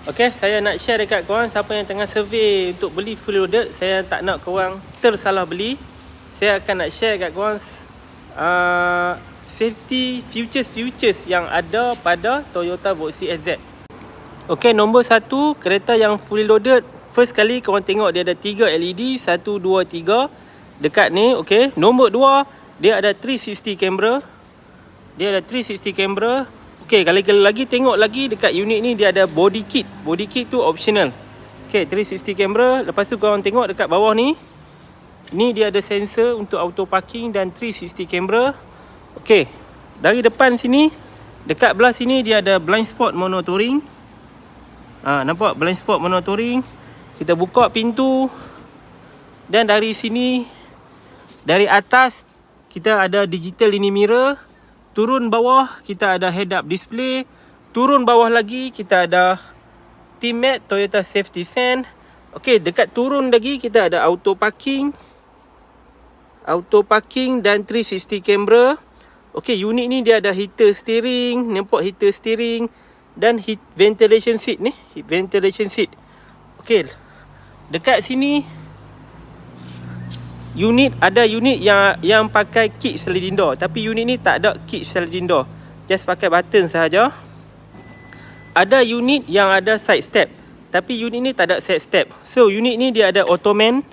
Okay, saya nak share dekat korang siapa yang tengah survey untuk beli fully loaded. Saya tak nak korang tersalah beli. Saya akan nak share dekat korang safety features yang ada pada Toyota Voxy SZ. Okay, nombor 1, kereta yang fully loaded. First kali korang tengok dia ada 3 LED, 1, 2, 3 dekat ni. Okay, nombor 2, dia ada 360 camera. Dia ada 360 camera. Okay, kalau lagi tengok lagi dekat unit ni dia ada body kit. Body kit tu optional. Okay, 360 camera. Lepas tu korang tengok dekat bawah ni. Ni dia ada sensor untuk auto parking dan 360 camera. Okay, dari depan sini, dekat belah sini dia ada blind spot monitoring. Nampak blind spot monitoring. Kita buka pintu. Dan dari sini, dari atas kita ada digital ini mirror. Turun bawah kita ada head up display. Turun bawah lagi kita ada Team Mat Toyota Safety Sense. Okey, dekat turun lagi kita ada auto parking. Auto parking dan 360 camera. Okey, unit ni dia ada heater steering, nampak heater steering dan ventilation seat ni, ventilation seat. Okey. Dekat sini ada unit yang pakai kick sliding door, tapi unit ni tak ada kick sliding door. Just pakai button sahaja. Ada unit yang ada side step, tapi unit ni tak ada side step. So unit ni dia ada ottoman.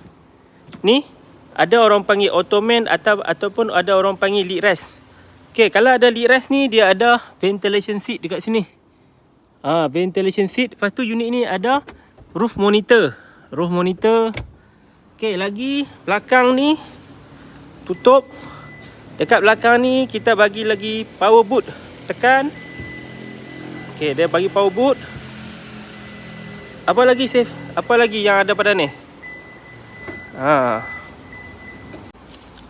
Ni ada orang panggil ottoman ataupun ada orang panggil lead rest. Okey, kalau ada lead rest ni dia ada ventilation seat dekat sini. Ventilation seat. Lepas tu unit ni ada roof monitor. Roof monitor. Okey, lagi belakang ni tutup. Dekat belakang ni kita bagi lagi power boot. Tekan. Okey, dia bagi power boot. Apa lagi safe? Apa lagi yang ada pada ni?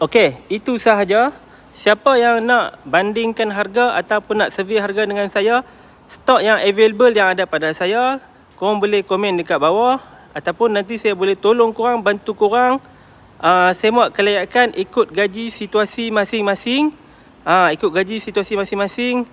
Okey, itu sahaja. Siapa yang nak bandingkan harga ataupun nak survey harga dengan saya, stok yang available yang ada pada saya, korang boleh komen dekat bawah. Ataupun nanti saya boleh tolong korang, bantu korang semak kelayakan ikut gaji situasi masing-masing. Ikut gaji situasi masing-masing.